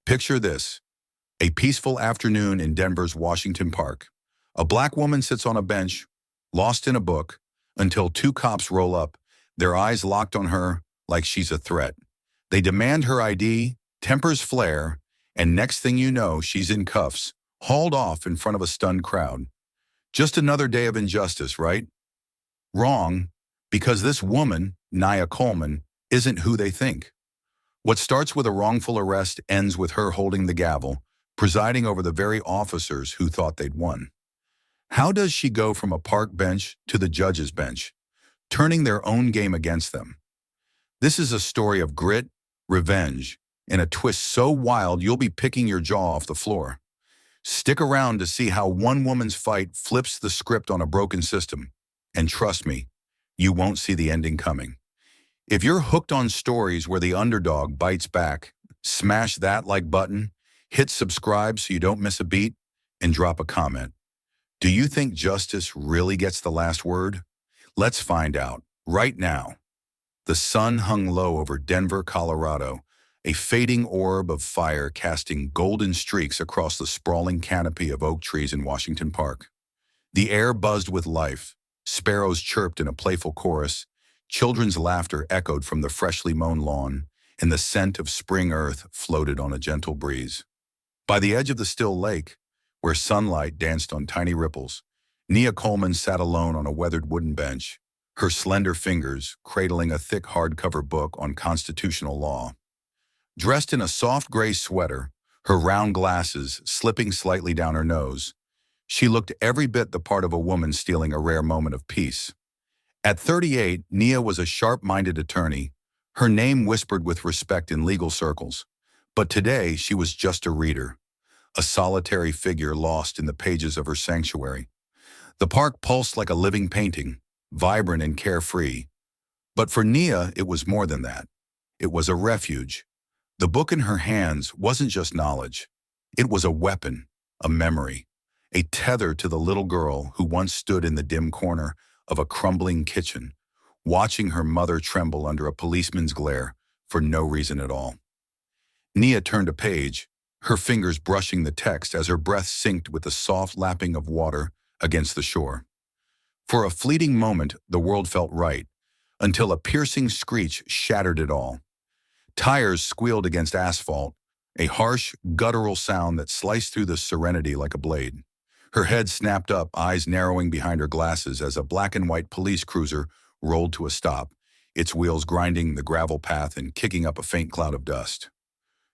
Picture this: a peaceful afternoon in Denver's Washington Park. A black woman sits on a bench, lost in a book, until two cops roll up, their eyes locked on her like she's a threat. They demand her ID, tempers flare, and next thing you know, she's in cuffs, hauled off in front of a stunned crowd. Just another day of injustice, right? Wrong, because this woman, Nia Coleman, isn't who they think. What starts with a wrongful arrest ends with her holding the gavel, presiding over the very officers who thought they'd won. How does she go from a park bench to the judge's bench, turning their own game against them? This is a story of grit, revenge, and a twist so wild you'll be picking your jaw off the floor. Stick around to see how one woman's fight flips the script on a broken system. And trust me, you won't see the ending coming. If you're hooked on stories where the underdog bites back, smash that like button, hit subscribe so you don't miss a beat, and drop a comment. Do you think justice really gets the last word? Let's find out, right now. The sun hung low over Denver, Colorado, a fading orb of fire casting golden streaks across the sprawling canopy of oak trees in Washington Park. The air buzzed with life, sparrows chirped in a playful chorus, children's laughter echoed from the freshly mown lawn, and the scent of spring earth floated on a gentle breeze. By the edge of the still lake, where sunlight danced on tiny ripples, Nia Coleman sat alone on a weathered wooden bench, her slender fingers cradling a thick hardcover book on constitutional law. Dressed in a soft gray sweater, her round glasses slipping slightly down her nose, she looked every bit the part of a woman stealing a rare moment of peace. At 38, Nia was a sharp-minded attorney, her name whispered with respect in legal circles. But today, she was just a reader, a solitary figure lost in the pages of her sanctuary. The park pulsed like a living painting, vibrant and carefree. But for Nia, it was more than that. It was a refuge. The book in her hands wasn't just knowledge. It was a weapon, a memory, a tether to the little girl who once stood in the dim corner of a crumbling kitchen, watching her mother tremble under a policeman's glare for no reason at all. Nia turned a page, her fingers brushing the text as her breath synced with the soft lapping of water against the shore. For a fleeting moment, the world felt right, until a piercing screech shattered it all. Tires squealed against asphalt, a harsh, guttural sound that sliced through the serenity like a blade. Her head snapped up, eyes narrowing behind her glasses as a black and white police cruiser rolled to a stop, its wheels grinding the gravel path and kicking up a faint cloud of dust.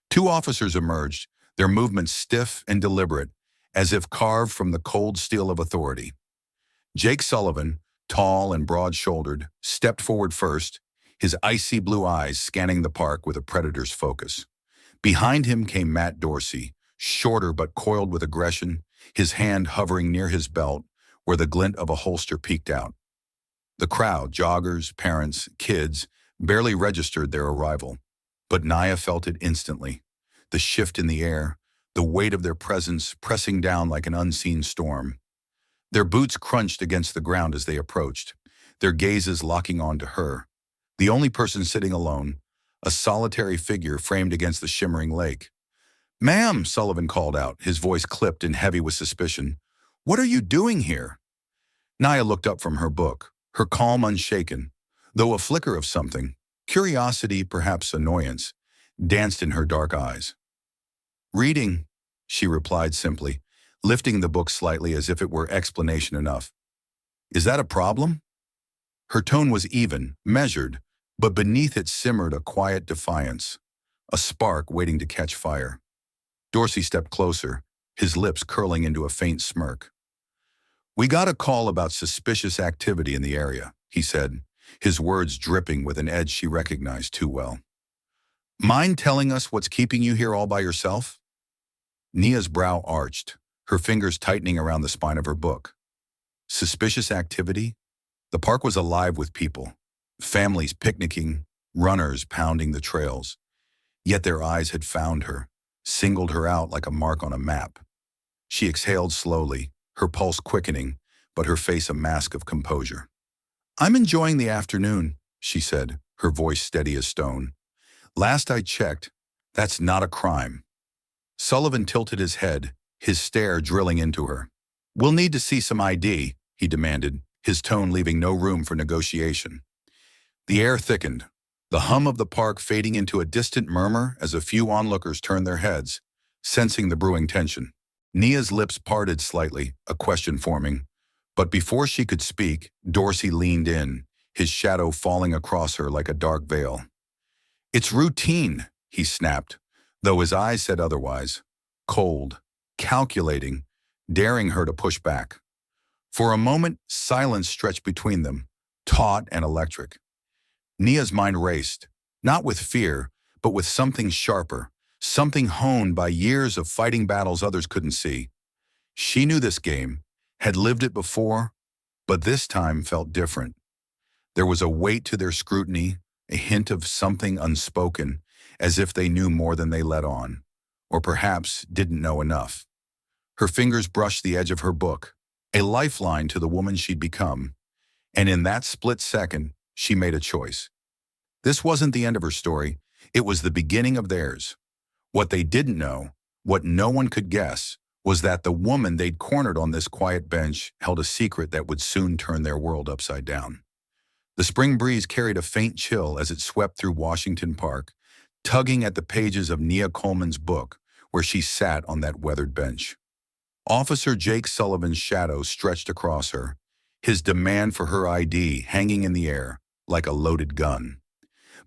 Two officers emerged, their movements stiff and deliberate, as if carved from the cold steel of authority. Jake Sullivan, tall and broad-shouldered, stepped forward first, his icy blue eyes scanning the park with a predator's focus. Behind him came Matt Dorsey, shorter but coiled with aggression, his hand hovering near his belt, where the glint of a holster peeked out. The crowd, joggers, parents, kids, barely registered their arrival. But Nia felt it instantly. The shift in the air, the weight of their presence pressing down like an unseen storm. Their boots crunched against the ground as they approached, their gazes locking onto her, the only person sitting alone, a solitary figure framed against the shimmering lake. "Ma'am," Sullivan called out, his voice clipped and heavy with suspicion. "What are you doing here?" Nia looked up from her book, her calm unshaken, though a flicker of something, curiosity, perhaps annoyance, danced in her dark eyes. "Reading," she replied simply, lifting the book slightly as if it were explanation enough. "Is that a problem?" Her tone was even, measured, but beneath it simmered a quiet defiance, a spark waiting to catch fire. Dorsey stepped closer, his lips curling into a faint smirk. "We got a call about suspicious activity in the area," he said, his words dripping with an edge she recognized too well. "Mind telling us what's keeping you here all by yourself?" Nia's brow arched, her fingers tightening around the spine of her book. Suspicious activity? The park was alive with people, families picnicking, runners pounding the trails. Yet their eyes had found her, singled her out like a mark on a map. She exhaled slowly, her pulse quickening, but her face a mask of composure. "I'm enjoying the afternoon," she said, her voice steady as stone. "Last I checked, that's not a crime." Sullivan tilted his head, his stare drilling into her. "We'll need to see some ID," he demanded, his tone leaving no room for negotiation. The air thickened, the hum of the park fading into a distant murmur as a few onlookers turned their heads, sensing the brewing tension. Nia's lips parted slightly, a question forming. But before she could speak, Dorsey leaned in, his shadow falling across her like a dark veil. "It's routine," he snapped, though his eyes said otherwise. Cold, calculating, daring her to push back. For a moment, silence stretched between them, taut and electric. Nia's mind raced, not with fear, but with something sharper, something honed by years of fighting battles others couldn't see. She knew this game, had lived it before, but this time felt different. There was a weight to their scrutiny, a hint of something unspoken, as if they knew more than they let on, or perhaps didn't know enough. Her fingers brushed the edge of her book, a lifeline to the woman she'd become, and in that split second, she made a choice. This wasn't the end of her story, it was the beginning of theirs. What they didn't know, what no one could guess, was that the woman they'd cornered on this quiet bench held a secret that would soon turn their world upside down. The spring breeze carried a faint chill as it swept through Washington Park, tugging at the pages of Nia Coleman's book, where she sat on that weathered bench. Officer Jake Sullivan's shadow stretched across her, his demand for her ID hanging in the air like a loaded gun.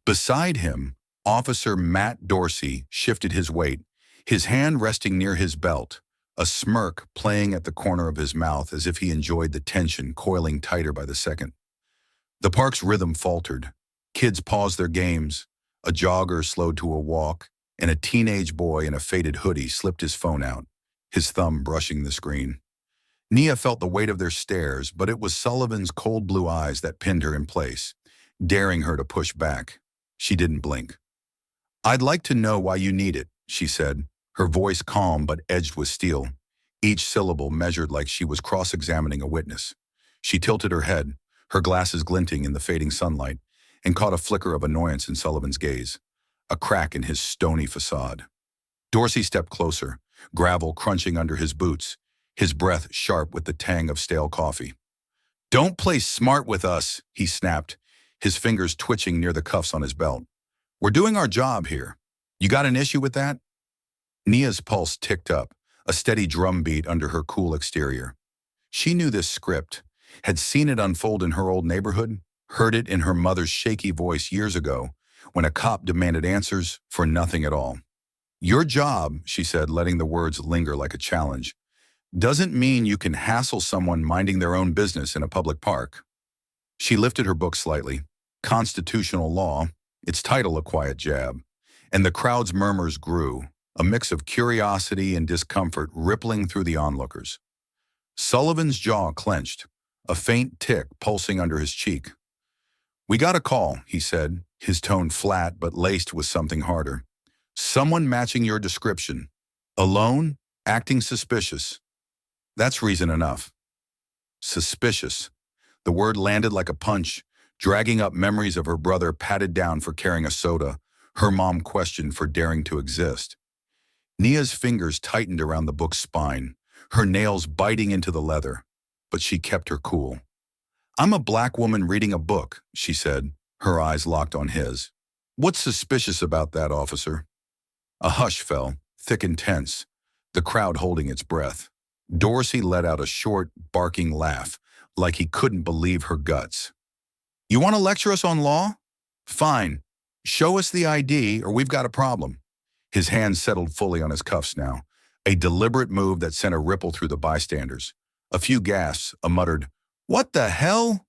Beside him, Officer Matt Dorsey shifted his weight, his hand resting near his belt, a smirk playing at the corner of his mouth as if he enjoyed the tension coiling tighter by the second. The park's rhythm faltered. Kids paused their games, a jogger slowed to a walk, and a teenage boy in a faded hoodie slipped his phone out, his thumb brushing the screen. Nia felt the weight of their stares, but it was Sullivan's cold blue eyes that pinned her in place, daring her to push back. She didn't blink. "I'd like to know why you need it," she said, her voice calm but edged with steel, each syllable measured like she was cross-examining a witness. She tilted her head, her glasses glinting in the fading sunlight, and caught a flicker of annoyance in Sullivan's gaze, a crack in his stony facade. Dorsey stepped closer, gravel crunching under his boots, his breath sharp with the tang of stale coffee. "Don't play smart with us," he snapped, his fingers twitching near the cuffs on his belt. "We're doing our job here. You got an issue with that?" Nia's pulse ticked up, a steady drumbeat under her cool exterior. She knew this script, had seen it unfold in her old neighborhood, heard it in her mother's shaky voice years ago when a cop demanded answers for nothing at all. "Your job," she said, letting the words linger like a challenge, "doesn't mean you can hassle someone minding their own business in a public park." She lifted her book slightly. Constitutional Law, its title a quiet jab, and the crowd's murmurs grew, a mix of curiosity and discomfort rippling through the onlookers. Sullivan's jaw clenched, a faint tick pulsing under his cheek. "We got a call," he said, his tone flat but laced with something harder. "Someone matching your description. Alone, acting suspicious." That's reason enough. Suspicious. The word landed like a punch, dragging up memories of her brother patted down for carrying a soda, her mom questioned for daring to exist. Nia's fingers tightened around the book's spine, her nails biting into the leather, but she kept her cool. "I'm a black woman reading a book," she said, her eyes locked on his. "What's suspicious about that, officer?" A hush fell, thick and tense, the crowd holding its breath. Dorsey let out a short, barking laugh, like he couldn't believe her guts. "You want to lecture us on law? Fine. Show us the ID or we've got a problem." His hands settled fully on his cuffs now, a deliberate move that sent a ripple through the bystanders. A few gasps, a muttered, "What the hell?"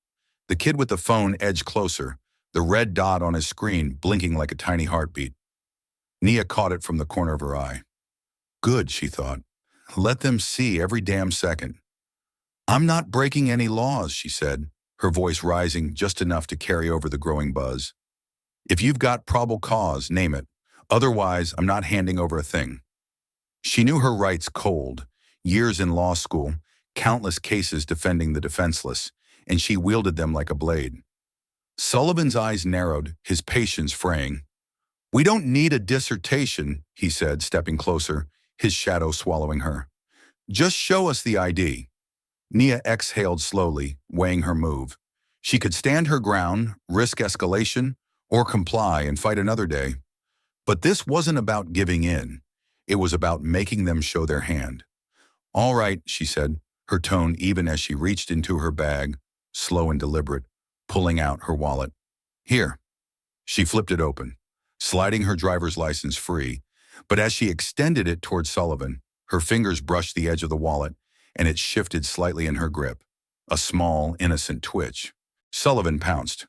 The kid with the phone edged closer, the red dot on his screen blinking like a tiny heartbeat. Nia caught it from the corner of her eye. Good, she thought. Let them see every damn second. "I'm not breaking any laws," she said, her voice rising just enough to carry over the growing buzz. "If you've got probable cause, name it. Otherwise, I'm not handing over a thing." She knew her rights cold, years in law school, countless cases defending the defenseless, and she wielded them like a blade. Sullivan's eyes narrowed, his patience fraying. "We don't need a dissertation," he said, stepping closer, his shadow swallowing her. Just show us the ID. Nia exhaled slowly, weighing her move. She could stand her ground, risk escalation, or comply and fight another day. But this wasn't about giving in. It was about making them show their hand. All right, she said, her tone even as she reached into her bag, slow and deliberate, pulling out her wallet. Here. She flipped it open, sliding her driver's license free, but as she extended it toward Sullivan, her fingers brushed the edge of the wallet, and it shifted slightly in her grip. A small, innocent twitch. Sullivan pounced.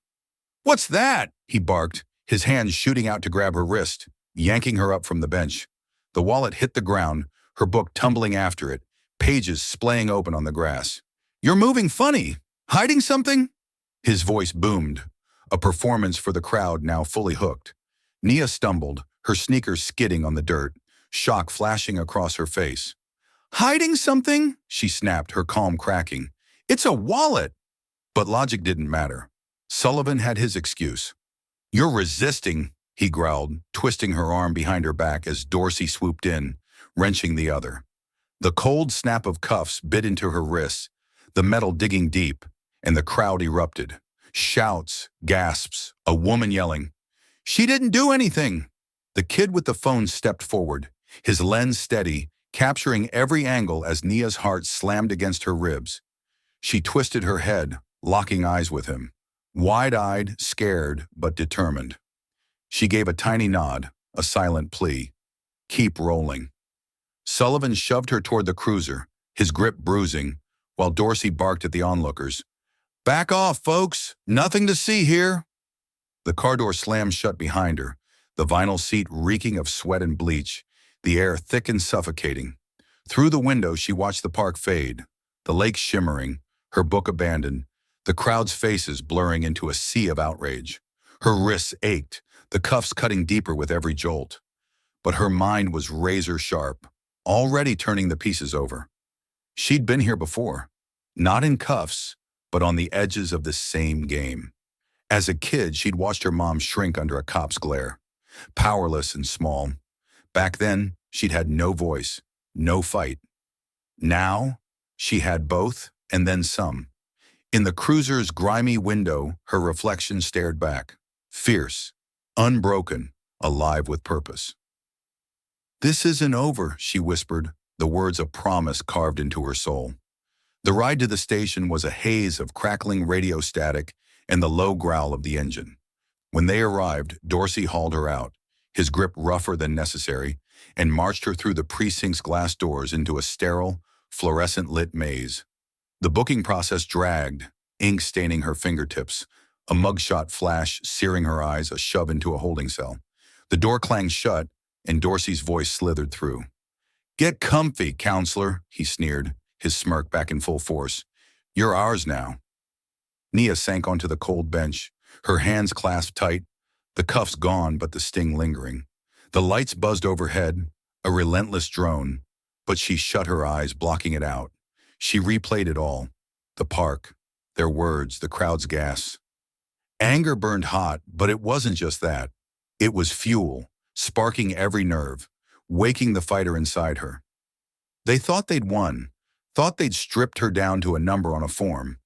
"What's that?" he barked, his hands shooting out to grab her wrist, yanking her up from the bench. The wallet hit the ground, her book tumbling after it, pages splaying open on the grass. "You're moving funny. Hiding something?" His voice boomed, a performance for the crowd now fully hooked. Nia stumbled, her sneakers skidding on the dirt, shock flashing across her face. "Hiding something?" she snapped, her calm cracking. "It's a wallet!" But logic didn't matter. Sullivan had his excuse. "You're resisting," he growled, twisting her arm behind her back as Dorsey swooped in, wrenching the other. The cold snap of cuffs bit into her wrists, the metal digging deep, and the crowd erupted. Shouts, gasps, a woman yelling, "She didn't do anything!" The kid with the phone stepped forward, his lens steady, capturing every angle as Nia's heart slammed against her ribs. She twisted her head, locking eyes with him, wide-eyed, scared, but determined. She gave a tiny nod, a silent plea. "Keep rolling." Sullivan shoved her toward the cruiser, his grip bruising, while Dorsey barked at the onlookers. "Back off, folks! Nothing to see here!" The car door slammed shut behind her, the vinyl seat reeking of sweat and bleach, the air thick and suffocating. Through the window, she watched the park fade, the lake shimmering, her book abandoned, the crowd's faces blurring into a sea of outrage. Her wrists ached, the cuffs cutting deeper with every jolt. But her mind was razor sharp, already turning the pieces over. She'd been here before, not in cuffs, but on the edges of the same game. As a kid, she'd watched her mom shrink under a cop's glare, powerless and small. Back then, she'd had no voice, no fight. Now, she had both, and then some. In the cruiser's grimy window, her reflection stared back, fierce, unbroken, alive with purpose. "This isn't over," she whispered, the words of promise carved into her soul. The ride to the station was a haze of crackling radio static and the low growl of the engine. When they arrived, Dorsey hauled her out, his grip rougher than necessary, and marched her through the precinct's glass doors into a sterile, fluorescent-lit maze. The booking process dragged, ink staining her fingertips, a mugshot flash searing her eyes, a shove into a holding cell. The door clanged shut, and Dorsey's voice slithered through. "Get comfy, counselor," he sneered, his smirk back in full force. "You're ours now." Nia sank onto the cold bench, her hands clasped tight, the cuffs gone but the sting lingering. The lights buzzed overhead, a relentless drone, but she shut her eyes, blocking it out. She replayed it all. The park, their words, the crowd's gas. Anger burned hot, but it wasn't just that. It was fuel, sparking every nerve, waking the fighter inside her. They thought they'd won, thought they'd stripped her down to a number on a form.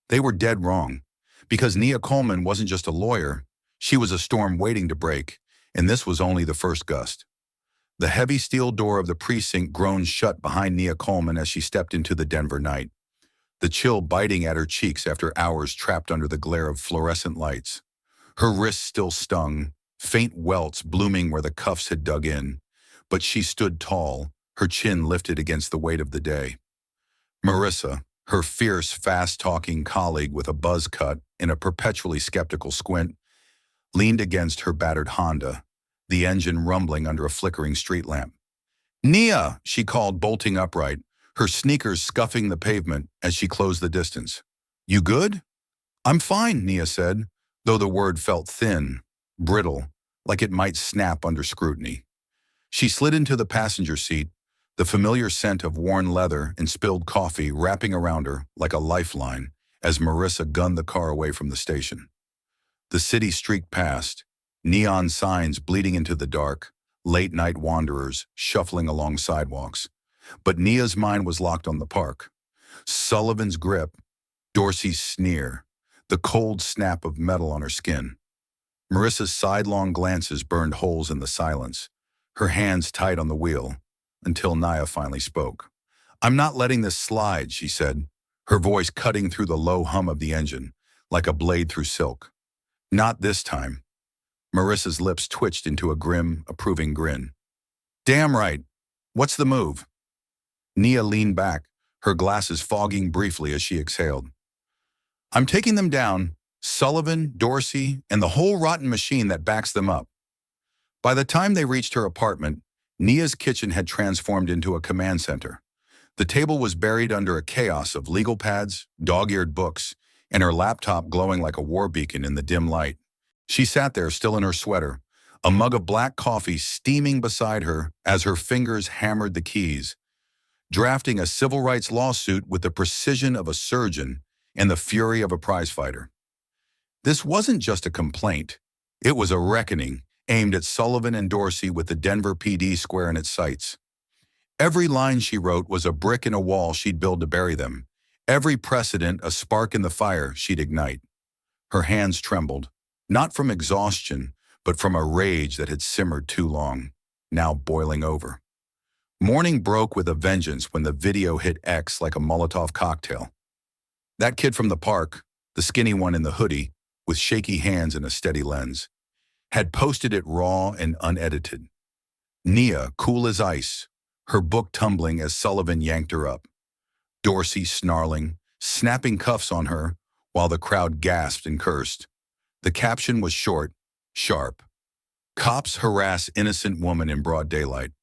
They were dead wrong, because Nia Coleman wasn't just a lawyer, she was a storm waiting to break, and this was only the first gust. The heavy steel door of the precinct groaned shut behind Nia Coleman as she stepped into the Denver night, the chill biting at her cheeks after hours trapped under the glare of fluorescent lights. Her wrists still stung, faint welts blooming where the cuffs had dug in, but she stood tall, her chin lifted against the weight of the day. Marissa, her fierce, fast-talking colleague with a buzz cut and a perpetually skeptical squint, leaned against her battered Honda, the engine rumbling under a flickering street lamp. "Nia," she called, bolting upright, her sneakers scuffing the pavement as she closed the distance. "You good?" "I'm fine," Nia said, though the word felt thin, brittle, like it might snap under scrutiny. She slid into the passenger seat, the familiar scent of worn leather and spilled coffee wrapping around her like a lifeline as Marissa gunned the car away from the station. The city streaked past, neon signs bleeding into the dark, late-night wanderers shuffling along sidewalks. But Nia's mind was locked on the park. Sullivan's grip, Dorsey's sneer, the cold snap of metal on her skin. Marissa's sidelong glances burned holes in the silence, her hands tight on the wheel, until Nia finally spoke. "I'm not letting this slide," she said, her voice cutting through the low hum of the engine, like a blade through silk. "Not this time." Marissa's lips twitched into a grim, approving grin. "Damn right. What's the move?" Nia leaned back, her glasses fogging briefly as she exhaled. "I'm taking them down, Sullivan, Dorsey, and the whole rotten machine that backs them up." By the time they reached her apartment, Nia's kitchen had transformed into a command center. The table was buried under a chaos of legal pads, dog-eared books, and her laptop glowing like a war beacon in the dim light. She sat there still in her sweater, a mug of black coffee steaming beside her as her fingers hammered the keys, drafting a civil rights lawsuit with the precision of a surgeon and the fury of a prizefighter. This wasn't just a complaint. It was a reckoning aimed at Sullivan and Dorsey with the Denver PD square in its sights. Every line she wrote was a brick in a wall she'd build to bury them. Every precedent a spark in the fire she'd ignite. Her hands trembled, not from exhaustion, but from a rage that had simmered too long, now boiling over. Morning broke with a vengeance when the video hit X like a Molotov cocktail. That kid from the park, the skinny one in the hoodie, with shaky hands and a steady lens, had posted it raw and unedited. Nia, cool as ice, her book tumbling as Sullivan yanked her up. Dorsey snarling, snapping cuffs on her, while the crowd gasped and cursed. The caption was short, sharp. "Cops harass innocent woman in broad daylight.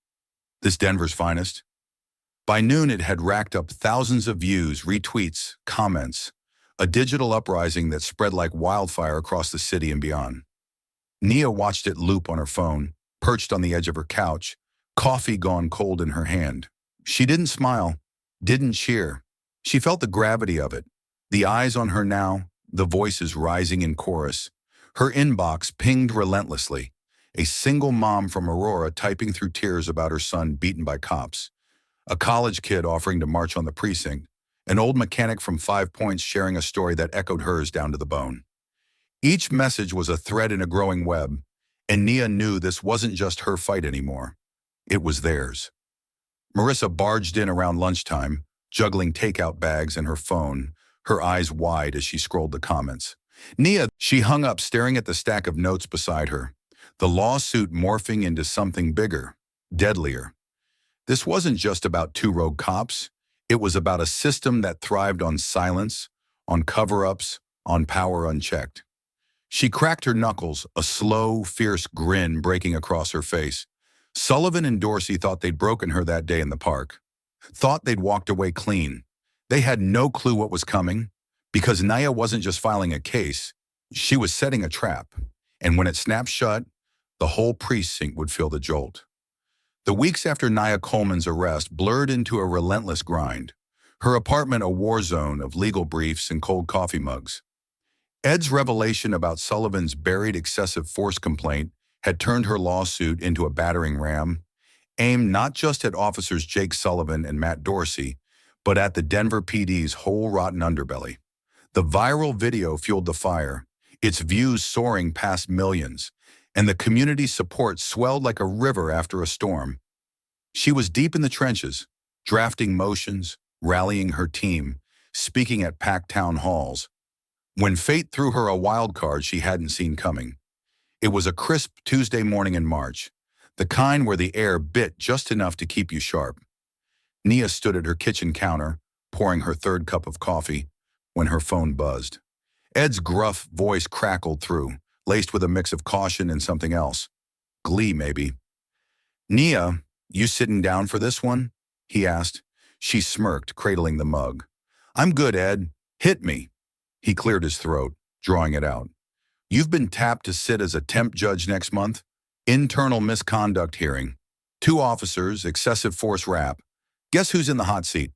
This Denver's finest." By noon it had racked up thousands of views, retweets, comments, a digital uprising that spread like wildfire across the city and beyond. Nia watched it loop on her phone, perched on the edge of her couch, coffee gone cold in her hand. She didn't smile, didn't cheer. She felt the gravity of it, the eyes on her now, the voices rising in chorus. Her inbox pinged relentlessly, a single mom from Aurora typing through tears about her son beaten by cops, a college kid offering to march on the precinct, an old mechanic from 5 Points sharing a story that echoed hers down to the bone. Each message was a thread in a growing web, and Nia knew this wasn't just her fight anymore. It was theirs. Marissa barged in around lunchtime, juggling takeout bags and her phone, her eyes wide as she scrolled the comments. "Nia," she hung up staring at the stack of notes beside her, the lawsuit morphing into something bigger, deadlier. This wasn't just about two rogue cops. It was about a system that thrived on silence, on cover-ups, on power unchecked. She cracked her knuckles, a slow, fierce grin breaking across her face. Sullivan and Dorsey thought they'd broken her that day in the park. Thought they'd walked away clean. They had no clue what was coming, because Nia wasn't just filing a case, she was setting a trap. And when it snapped shut, the whole precinct would feel the jolt. The weeks after Nia Coleman's arrest blurred into a relentless grind, her apartment a war zone of legal briefs and cold coffee mugs. Ed's revelation about Sullivan's buried excessive force complaint had turned her lawsuit into a battering ram, aimed not just at officers Jake Sullivan and Matt Dorsey, but at the Denver PD's whole rotten underbelly. The viral video fueled the fire, its views soaring past millions, and the community support swelled like a river after a storm. She was deep in the trenches, drafting motions, rallying her team, speaking at packed town halls, when fate threw her a wild card she hadn't seen coming. It was a crisp Tuesday morning in March, the kind where the air bit just enough to keep you sharp. Nia stood at her kitchen counter, pouring her third cup of coffee, when her phone buzzed. Ed's gruff voice crackled through, laced with a mix of caution and something else. Glee, maybe. "Nia, you sitting down for this one?" he asked. She smirked, cradling the mug. "I'm good, Ed. Hit me." He cleared his throat, drawing it out. "You've been tapped to sit as a temp judge next month. Internal misconduct hearing. 2 officers, excessive force rap. Guess who's in the hot seat?"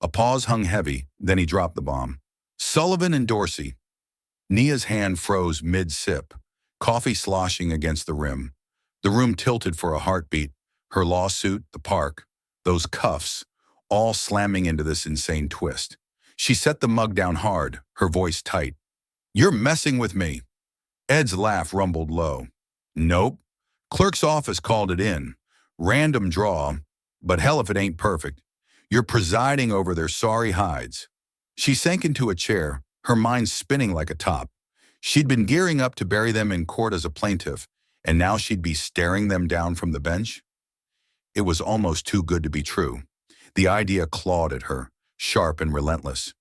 A pause hung heavy, then he dropped the bomb. "Sullivan and Dorsey." Nia's hand froze mid-sip, coffee sloshing against the rim. The room tilted for a heartbeat, her lawsuit, the park, those cuffs, all slamming into this insane twist. She set the mug down hard, her voice tight. "You're messing with me." Ed's laugh rumbled low. "Nope. Clerk's office called it in. Random draw, but hell if it ain't perfect. You're presiding over their sorry hides." She sank into a chair, her mind spinning like a top. She'd been gearing up to bury them in court as a plaintiff, and now she'd be staring them down from the bench? It was almost too good to be true. The idea clawed at her, sharp and relentless.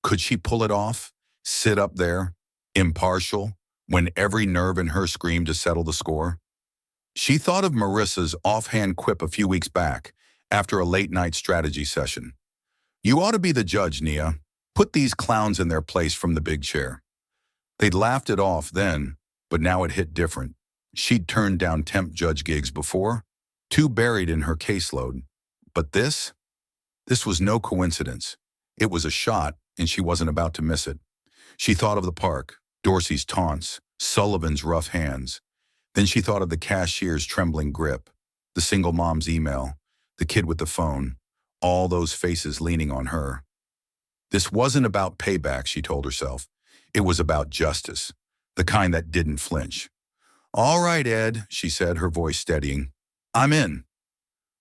Could she pull it off? Sit up there, impartial, when every nerve in her screamed to settle the score? She thought of Marissa's offhand quip a few weeks back, after a late-night strategy session. "You ought to be the judge, Nia. Put these clowns in their place from the big chair." They'd laughed it off then, but now it hit different. She'd turned down temp judge gigs before, too buried in her caseload. But this was no coincidence. It was a shot, and she wasn't about to miss it. She thought of the park, Dorsey's taunts, Sullivan's rough hands. Then she thought of the cashier's trembling grip, the single mom's email, the kid with the phone, all those faces leaning on her. This wasn't about payback, she told herself. It was about justice, the kind that didn't flinch. "All right, Ed," she said, her voice steadying. "I'm in."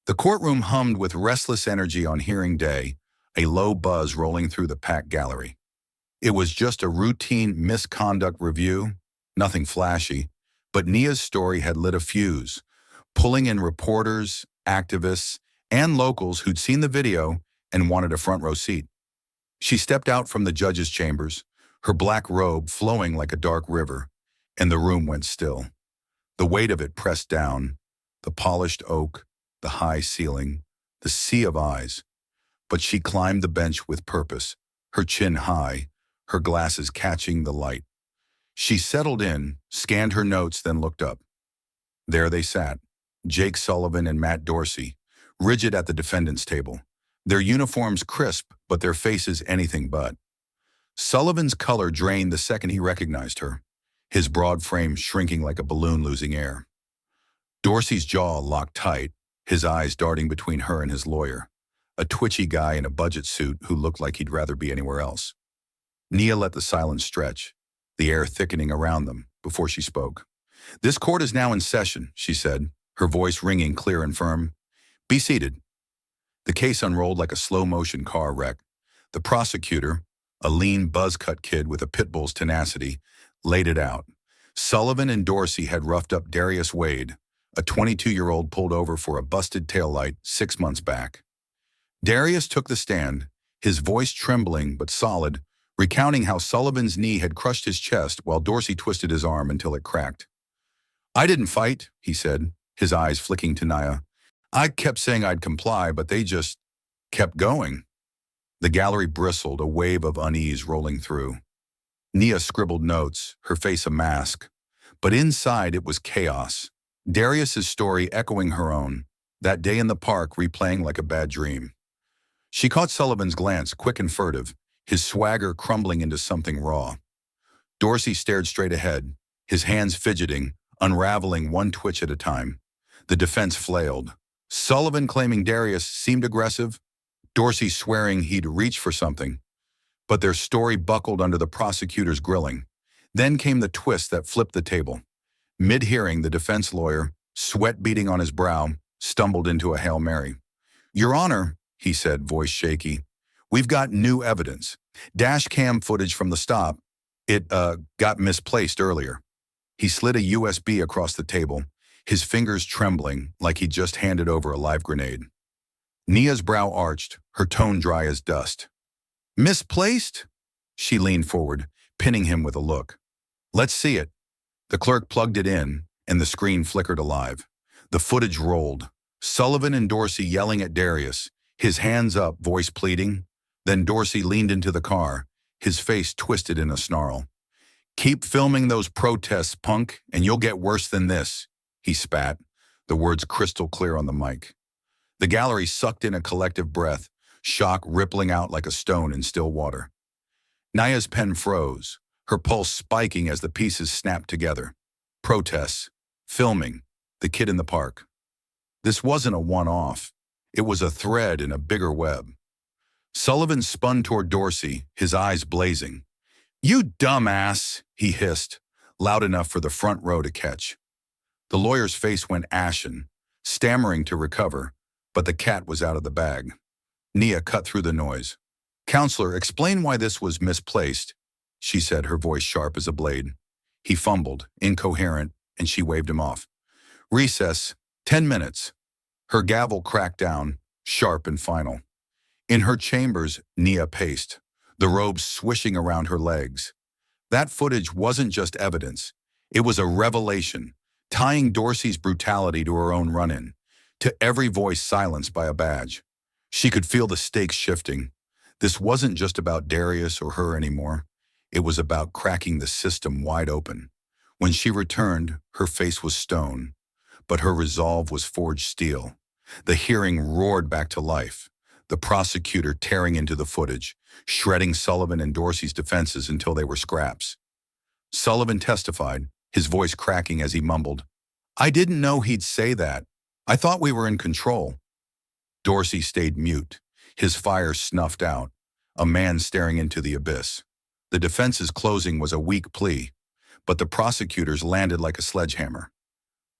The courtroom hummed with restless energy on hearing day, a low buzz rolling through the packed gallery. It was just a routine misconduct review, nothing flashy, but Nia's story had lit a fuse, pulling in reporters, activists, and locals who'd seen the video and wanted a front row seat. She stepped out from the judge's chambers, her black robe flowing like a dark river, and the room went still. The weight of it pressed down, the polished oak, the high ceiling, the sea of eyes. But she climbed the bench with purpose, her chin high, her glasses catching the light. She settled in, scanned her notes, then looked up. There they sat, Jake Sullivan and Matt Dorsey, rigid at the defendant's table, their uniforms crisp, but their faces anything but. Sullivan's color drained the second he recognized her, his broad frame shrinking like a balloon losing air. Dorsey's jaw locked tight, his eyes darting between her and his lawyer, a twitchy guy in a budget suit who looked like he'd rather be anywhere else. Nia let the silence stretch, the air thickening around them, before she spoke. "This court is now in session," she said, her voice ringing clear and firm. "Be seated." The case unrolled like a slow-motion car wreck. The prosecutor, a lean buzz-cut kid with a pit bull's tenacity, laid it out. Sullivan and Dorsey had roughed up Darius Wade, a 22-year-old pulled over for a busted taillight 6 months back. Darius took the stand, his voice trembling but solid, recounting how Sullivan's knee had crushed his chest while Dorsey twisted his arm until it cracked. "I didn't fight," he said, his eyes flicking to Nia. "I kept saying I'd comply, but they just kept going." The gallery bristled, a wave of unease rolling through. Nia scribbled notes, her face a mask. But inside it was chaos. Darius's story echoing her own, that day in the park replaying like a bad dream. She caught Sullivan's glance, quick and furtive, his swagger crumbling into something raw. Dorsey stared straight ahead, his hands fidgeting, unraveling one twitch at a time. The defense flailed. Sullivan claiming Darius seemed aggressive, Dorsey swearing he'd reach for something. But their story buckled under the prosecutor's grilling. Then came the twist that flipped the table. Mid-hearing, the defense lawyer, sweat beading on his brow, stumbled into a Hail Mary. "Your Honor," he said, voice shaky, "we've got new evidence. Dash cam footage from the stop. It, got misplaced earlier." He slid a USB across the table, his fingers trembling like he'd just handed over a live grenade. Nia's brow arched, her tone dry as dust. "Misplaced?" She leaned forward, pinning him with a look. "Let's see it." The clerk plugged it in, and the screen flickered alive. The footage rolled. Sullivan and Dorsey yelling at Darius, his hands up, voice pleading. Then Dorsey leaned into the car, his face twisted in a snarl. "Keep filming those protests, punk, and you'll get worse than this," he spat, the words crystal clear on the mic. The gallery sucked in a collective breath, shock rippling out like a stone in still water. Nia's pen froze, her pulse spiking as the pieces snapped together. Protests, filming, the kid in the park. This wasn't a one-off. It was a thread in a bigger web. Sullivan spun toward Dorsey, his eyes blazing. "You dumbass," he hissed, loud enough for the front row to catch. The lawyer's face went ashen, stammering to recover, but the cat was out of the bag. Nia cut through the noise. "Counselor, explain why this was misplaced," she said, her voice sharp as a blade. He fumbled, incoherent, and she waved him off. "Recess, 10 minutes." Her gavel cracked down, sharp and final. In her chambers, Nia paced, the robes swishing around her legs. That footage wasn't just evidence. It was a revelation, tying Dorsey's brutality to her own run-in, to every voice silenced by a badge. She could feel the stakes shifting. This wasn't just about Darius or her anymore. It was about cracking the system wide open. When she returned, her face was stone, but her resolve was forged steel. The hearing roared back to life, the prosecutor tearing into the footage, shredding Sullivan and Dorsey's defenses until they were scraps. Sullivan testified, his voice cracking as he mumbled, "I didn't know he'd say that. I thought we were in control." Dorsey stayed mute, his fire snuffed out, a man staring into the abyss. The defense's closing was a weak plea, but the prosecutors landed like a sledgehammer.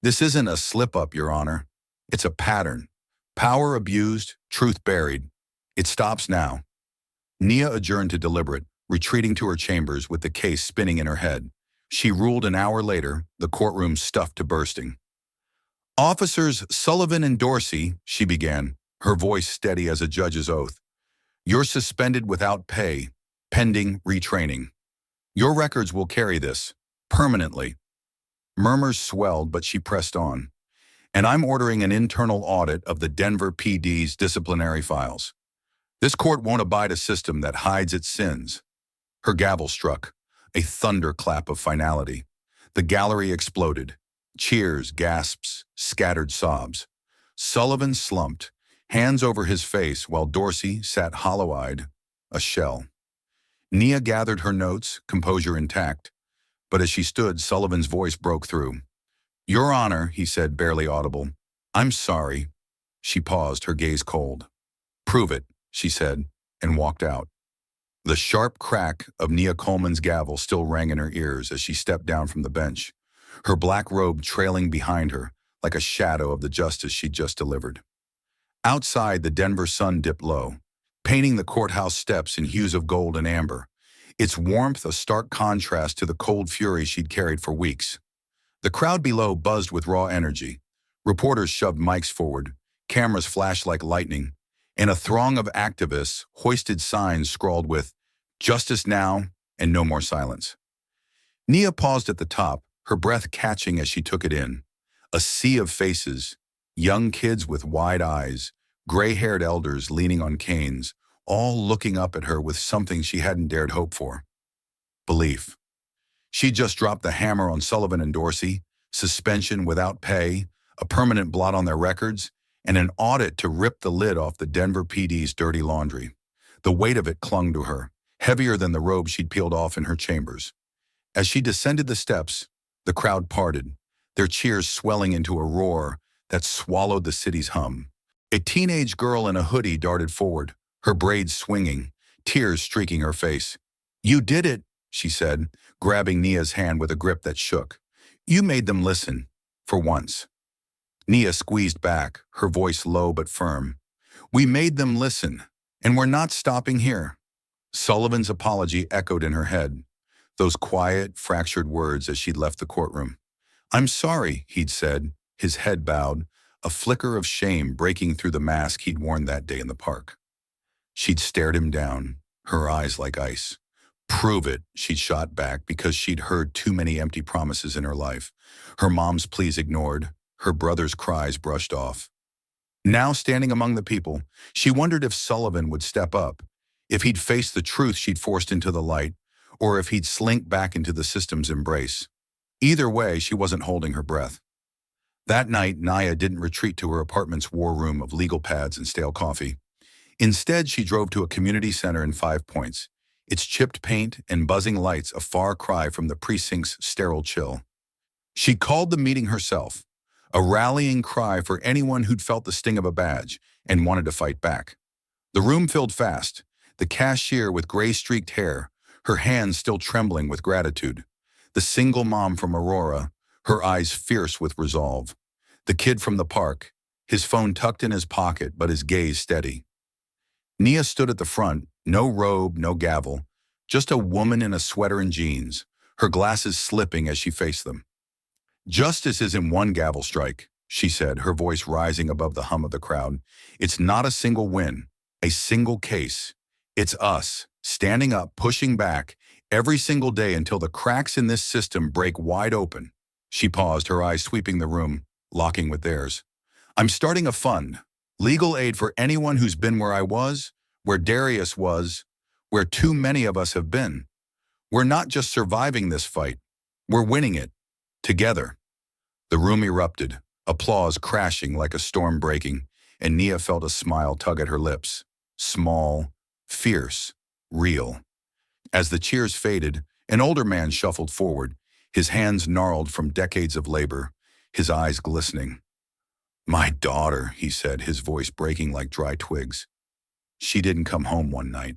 "This isn't a slip-up, Your Honor. It's a pattern. Power abused, truth buried. It stops now." Nia adjourned to deliberate, retreating to her chambers with the case spinning in her head. She ruled an hour later, the courtroom stuffed to bursting. "Officers Sullivan and Dorsey," she began, her voice steady as a judge's oath. "You're suspended without pay, pending retraining. Your records will carry this, permanently." Murmurs swelled, but she pressed on. "And I'm ordering an internal audit of the Denver PD's disciplinary files. This court won't abide a system that hides its sins." Her gavel struck, a thunderclap of finality. The gallery exploded. Cheers, gasps, scattered sobs. Sullivan slumped, hands over his face, while Dorsey sat hollow-eyed, a shell. Nia gathered her notes, composure intact, but as she stood, Sullivan's voice broke through. "Your Honor," he said, barely audible, "I'm sorry." She paused, her gaze cold. "Prove it," she said, and walked out. The sharp crack of Nia Coleman's gavel still rang in her ears as she stepped down from the bench, her black robe trailing behind her like a shadow of the justice she'd just delivered. Outside, the Denver sun dipped low, painting the courthouse steps in hues of gold and amber, its warmth a stark contrast to the cold fury she'd carried for weeks. The crowd below buzzed with raw energy. Reporters shoved mics forward, cameras flashed like lightning, and a throng of activists hoisted signs scrawled with, "Justice now and no more silence." Nia paused at the top, her breath catching as she took it in. A sea of faces, young kids with wide eyes, gray-haired elders leaning on canes, all looking up at her with something she hadn't dared hope for. Belief. She just dropped the hammer on Sullivan and Dorsey, suspension without pay, a permanent blot on their records, and an audit to rip the lid off the Denver PD's dirty laundry. The weight of it clung to her, heavier than the robe she'd peeled off in her chambers. As she descended the steps, the crowd parted, their cheers swelling into a roar that swallowed the city's hum. A teenage girl in a hoodie darted forward, her braids swinging, tears streaking her face. "You did it," she said, grabbing Nia's hand with a grip that shook. "You made them listen, for once." Nia squeezed back, her voice low but firm. "We made them listen, and we're not stopping here." Sullivan's apology echoed in her head, those quiet, fractured words as she'd left the courtroom. "I'm sorry," he'd said, his head bowed, a flicker of shame breaking through the mask he'd worn that day in the park. She'd stared him down, her eyes like ice. "Prove it," she'd shot back because she'd heard too many empty promises in her life. Her mom's pleas ignored, her brother's cries brushed off. Now, standing among the people, she wondered if Sullivan would step up, if he'd face the truth she'd forced into the light, or if he'd slink back into the system's embrace. Either way, she wasn't holding her breath. That night, Nia didn't retreat to her apartment's war room of legal pads and stale coffee. Instead, she drove to a community center in 5 Points, its chipped paint and buzzing lights a far cry from the precinct's sterile chill. She called the meeting herself, a rallying cry for anyone who'd felt the sting of a badge and wanted to fight back. The room filled fast, the cashier with gray-streaked hair, her hands still trembling with gratitude. The single mom from Aurora, her eyes fierce with resolve. The kid from the park, his phone tucked in his pocket but his gaze steady. Nia stood at the front, no robe, no gavel, just a woman in a sweater and jeans, her glasses slipping as she faced them. "Justice isn't one gavel strike," she said, her voice rising above the hum of the crowd. "It's not a single win, a single case. It's us, standing up, pushing back, every single day until the cracks in this system break wide open." She paused, her eyes sweeping the room, locking with theirs. "I'm starting a fund, legal aid for anyone who's been where I was, where Darius was, where too many of us have been. We're not just surviving this fight, we're winning it, together." The room erupted, applause crashing like a storm breaking, and Nia felt a smile tug at her lips. Small, fierce, real. As the cheers faded, an older man shuffled forward, his hands gnarled from decades of labor, his eyes glistening. "My daughter," he said, his voice breaking like dry twigs. "She didn't come home one night.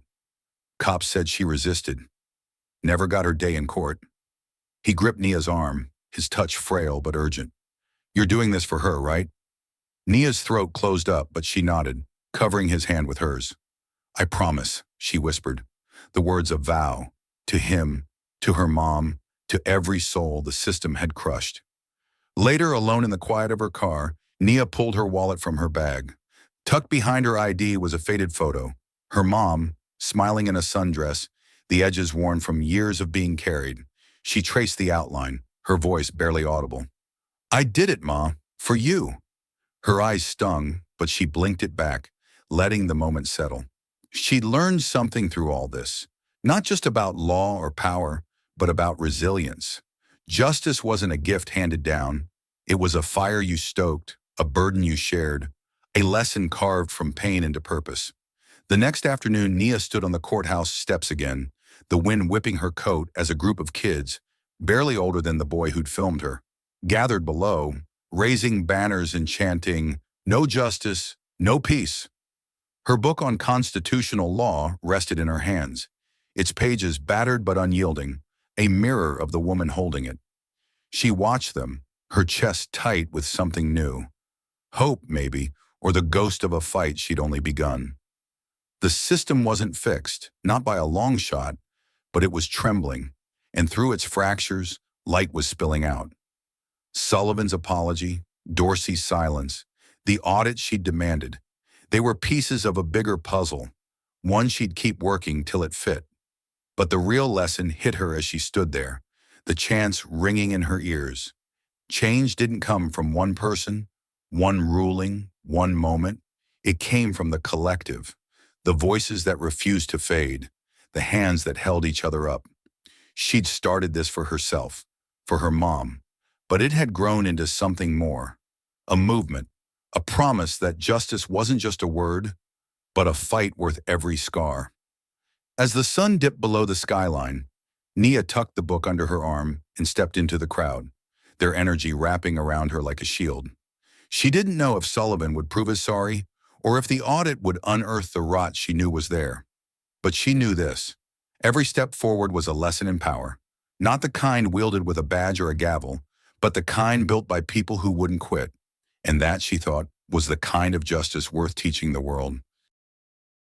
Cops said she resisted. Never got her day in court." He gripped Nia's arm, his touch frail but urgent. "You're doing this for her, right?" Nia's throat closed up, but she nodded, covering his hand with hers. "I promise," she whispered, the words of vow, to him, to her mom, to every soul the system had crushed. Later, alone in the quiet of her car, Nia pulled her wallet from her bag. Tucked behind her ID was a faded photo. Her mom, smiling in a sundress, the edges worn from years of being carried. She traced the outline, her voice barely audible. "I did it, Ma, for you." Her eyes stung, but she blinked it back, letting the moment settle. She'd learned something through all this, not just about law or power, but about resilience. Justice wasn't a gift handed down. It was a fire you stoked, a burden you shared, a lesson carved from pain into purpose. The next afternoon, Nia stood on the courthouse steps again, the wind whipping her coat as a group of kids, barely older than the boy who'd filmed her, gathered below, raising banners and chanting, "No justice, no peace." Her book on constitutional law rested in her hands, its pages battered but unyielding, a mirror of the woman holding it. She watched them, her chest tight with something new. Hope, maybe, or the ghost of a fight she'd only begun. The system wasn't fixed, not by a long shot, but it was trembling, and through its fractures, light was spilling out. Sullivan's apology, Dorsey's silence, the audit she'd demanded, they were pieces of a bigger puzzle, one she'd keep working till it fit. But the real lesson hit her as she stood there, the chants ringing in her ears. Change didn't come from one person, one ruling, one moment. It came from the collective, the voices that refused to fade, the hands that held each other up. She'd started this for herself, for her mom, but it had grown into something more, a movement, a promise that justice wasn't just a word, but a fight worth every scar. As the sun dipped below the skyline, Nia tucked the book under her arm and stepped into the crowd, their energy wrapping around her like a shield. She didn't know if Sullivan would prove as sorry or if the audit would unearth the rot she knew was there. But she knew this. Every step forward was a lesson in power, not the kind wielded with a badge or a gavel, but the kind built by people who wouldn't quit. And that, she thought, was the kind of justice worth teaching the world.